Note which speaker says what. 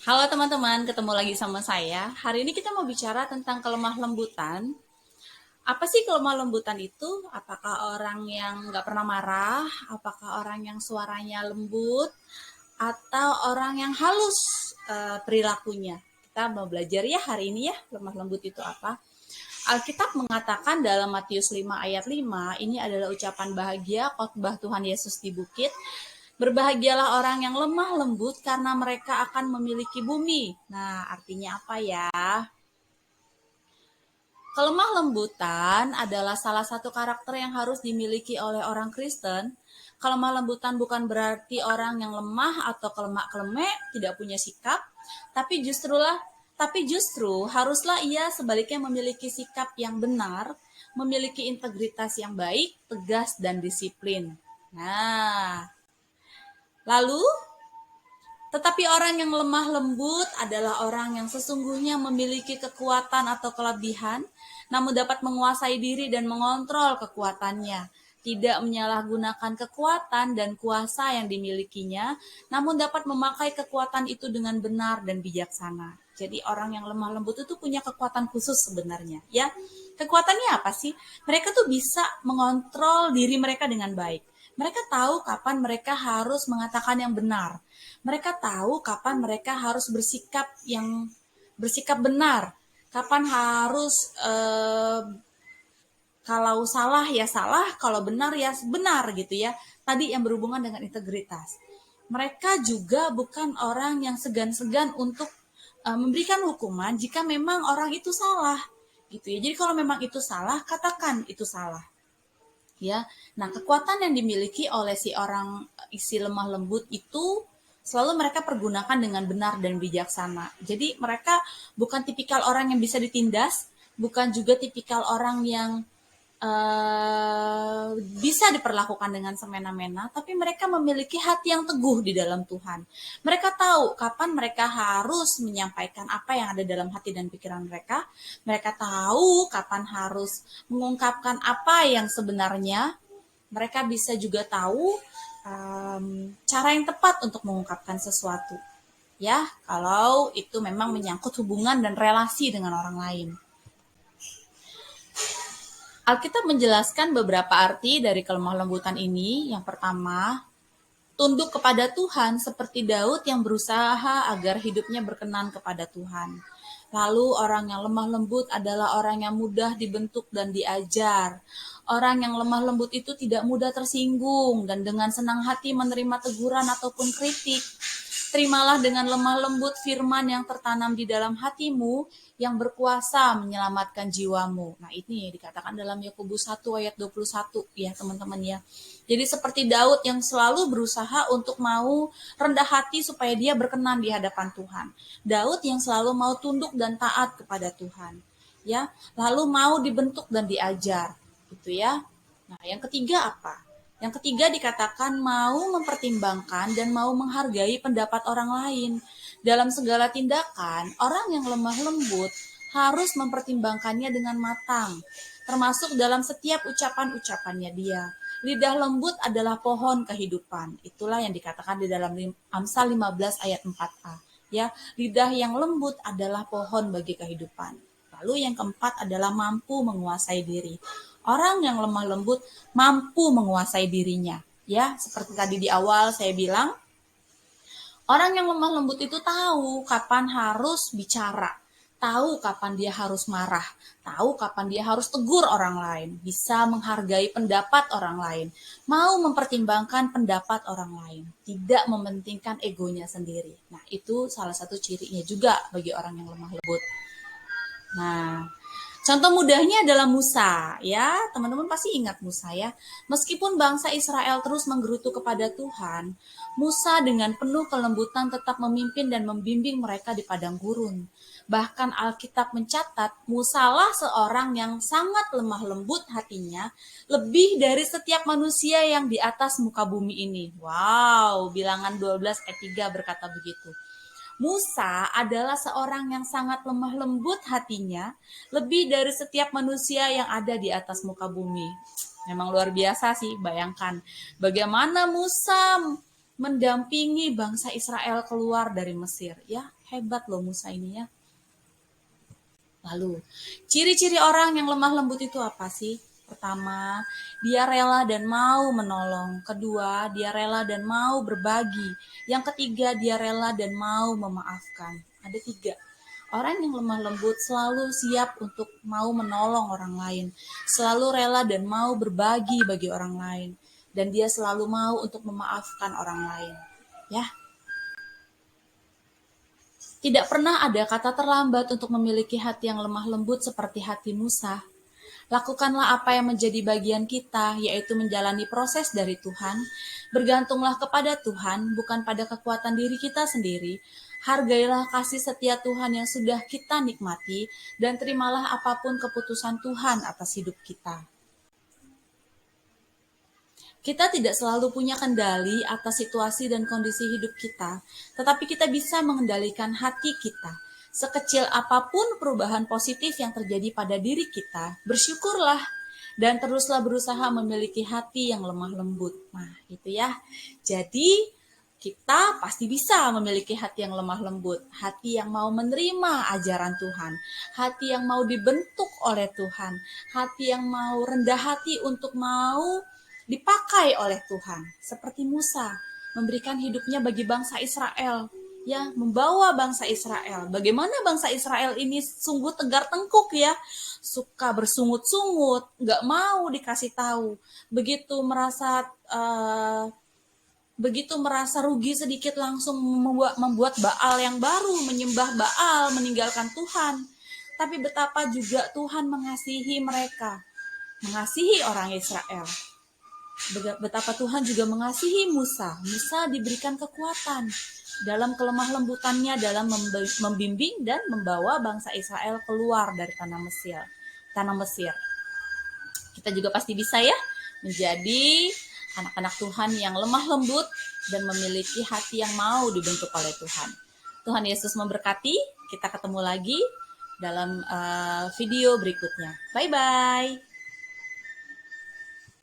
Speaker 1: Halo teman-teman, ketemu lagi sama saya. Hari ini kita mau bicara tentang kelemah lembutan. Apa sih kelemah lembutan itu? Apakah orang yang nggak pernah marah? Apakah orang yang suaranya lembut? Atau orang yang halus perilakunya? Kita mau belajar ya hari ini ya, lemah lembut itu apa? Alkitab mengatakan dalam Matius 5 ayat 5, ini adalah ucapan bahagia khotbah Tuhan Yesus di bukit. Berbahagialah orang yang lemah lembut karena mereka akan memiliki bumi. Nah, artinya apa ya? Kelemah lembutan adalah salah satu karakter yang harus dimiliki oleh orang Kristen. Kelemah lembutan bukan berarti orang yang lemah atau kelemak-kelemek, tidak punya sikap, tapi justru haruslah ia sebaliknya memiliki sikap yang benar, memiliki integritas yang baik, tegas dan disiplin. Nah, lalu tetapi orang yang lemah lembut adalah orang yang sesungguhnya memiliki kekuatan atau kelebihan, namun dapat menguasai diri dan mengontrol kekuatannya. Tidak menyalahgunakan kekuatan dan kuasa yang dimilikinya, namun dapat memakai kekuatan itu dengan benar dan bijaksana. Jadi orang yang lemah lembut itu punya kekuatan khusus sebenarnya, ya. Kekuatannya apa sih? Mereka tuh bisa mengontrol diri mereka dengan baik. Mereka tahu kapan mereka harus mengatakan yang benar. Mereka tahu kapan mereka harus bersikap benar, kapan harus kalau salah ya salah, kalau benar ya benar gitu ya. Tadi yang berhubungan dengan integritas. Mereka juga bukan orang yang segan-segan untuk memberikan hukuman jika memang orang itu salah gitu ya. Jadi kalau memang itu salah, katakan itu salah. Ya. Nah, kekuatan yang dimiliki oleh si orang isi lemah lembut itu selalu mereka pergunakan dengan benar dan bijaksana. Jadi mereka bukan tipikal orang yang bisa ditindas, bukan juga tipikal orang yang bisa diperlakukan dengan semena-mena, tapi mereka memiliki hati yang teguh di dalam Tuhan. Mereka tahu kapan mereka harus menyampaikan apa yang ada dalam hati dan pikiran mereka. Mereka tahu kapan harus mengungkapkan apa yang sebenarnya. Mereka bisa juga tahu cara yang tepat untuk mengungkapkan sesuatu. Ya, kalau itu memang menyangkut hubungan dan relasi dengan orang lain. Alkitab menjelaskan beberapa arti dari kelemah lembutan ini. Yang pertama, tunduk kepada Tuhan seperti Daud yang berusaha agar hidupnya berkenan kepada Tuhan. Lalu orang yang lemah lembut adalah orang yang mudah dibentuk dan diajar. Orang yang lemah lembut itu tidak mudah tersinggung dan dengan senang hati menerima teguran ataupun kritik. Terimalah dengan lemah lembut firman yang tertanam di dalam hatimu yang berkuasa menyelamatkan jiwamu. Nah, ini dikatakan dalam Yakobus 1 ayat 21 ya, teman-teman ya. Jadi seperti Daud yang selalu berusaha untuk mau rendah hati supaya dia berkenan di hadapan Tuhan. Daud yang selalu mau tunduk dan taat kepada Tuhan. Ya, lalu mau dibentuk dan diajar, gitu ya. Nah, yang ketiga apa? Yang ketiga dikatakan mau mempertimbangkan dan mau menghargai pendapat orang lain. Dalam segala tindakan, orang yang lemah lembut harus mempertimbangkannya dengan matang, termasuk dalam setiap ucapan-ucapannya dia. Lidah lembut adalah pohon kehidupan. Itulah yang dikatakan di dalam Amsal 15 ayat 4a. Ya, lidah yang lembut adalah pohon bagi kehidupan. Lalu yang keempat adalah mampu menguasai diri. Orang yang lemah lembut mampu menguasai dirinya. Ya, seperti tadi di awal saya bilang, orang yang lemah lembut itu tahu kapan harus bicara, tahu kapan dia harus marah, tahu kapan dia harus tegur orang lain, bisa menghargai pendapat orang lain, mau mempertimbangkan pendapat orang lain, tidak mementingkan egonya sendiri. Nah, itu salah satu cirinya juga bagi orang yang lemah lembut. Nah, contoh mudahnya adalah Musa, ya. Teman-teman pasti ingat Musa ya. Meskipun bangsa Israel terus menggerutu kepada Tuhan, Musa dengan penuh kelembutan tetap memimpin dan membimbing mereka di padang gurun. Bahkan Alkitab mencatat, Musalah seorang yang sangat lemah lembut hatinya, lebih dari setiap manusia yang di atas muka bumi ini. Wow, Bilangan 12 ayat 3 berkata begitu. Musa adalah seorang yang sangat lemah lembut hatinya, lebih dari setiap manusia yang ada di atas muka bumi. Memang luar biasa sih, bayangkan bagaimana Musa mendampingi bangsa Israel keluar dari Mesir. Ya, hebat loh Musa ini ya. Lalu, ciri-ciri orang yang lemah lembut itu apa sih? Pertama, dia rela dan mau menolong. Kedua, dia rela dan mau berbagi. Yang ketiga, dia rela dan mau memaafkan. Ada 3. Orang yang lemah lembut selalu siap untuk mau menolong orang lain. Selalu rela dan mau berbagi bagi orang lain. Dan dia selalu mau untuk memaafkan orang lain. Ya, tidak pernah ada kata terlambat untuk memiliki hati yang lemah lembut seperti hati Musa. Lakukanlah apa yang menjadi bagian kita, yaitu menjalani proses dari Tuhan. Bergantunglah kepada Tuhan, bukan pada kekuatan diri kita sendiri. Hargailah kasih setia Tuhan yang sudah kita nikmati, dan terimalah apapun keputusan Tuhan atas hidup kita. Kita tidak selalu punya kendali atas situasi dan kondisi hidup kita, tetapi kita bisa mengendalikan hati kita. Sekecil apapun perubahan positif yang terjadi pada diri kita, bersyukurlah dan teruslah berusaha memiliki hati yang lemah lembut. Nah, itu ya. Jadi, kita pasti bisa memiliki hati yang lemah lembut, hati yang mau menerima ajaran Tuhan, hati yang mau dibentuk oleh Tuhan, hati yang mau rendah hati untuk mau dipakai oleh Tuhan, seperti Musa memberikan hidupnya bagi bangsa Israel, ya, membawa bangsa Israel. Bagaimana bangsa Israel ini sungguh tegar tengkuk ya, suka bersungut-sungut, nggak mau dikasih tahu, begitu merasa rugi sedikit langsung membuat Baal yang baru, menyembah Baal, meninggalkan Tuhan. Tapi betapa juga Tuhan mengasihi mereka, mengasihi orang Israel. Betapa Tuhan juga mengasihi Musa. Musa diberikan kekuatan dalam kelemah lembutannya dalam membimbing dan membawa bangsa Israel keluar dari tanah Mesir. Kita juga pasti bisa ya menjadi anak-anak Tuhan yang lemah lembut dan memiliki hati yang mau dibentuk oleh Tuhan. Tuhan Yesus memberkati. Kita ketemu lagi dalam video berikutnya. Bye-bye.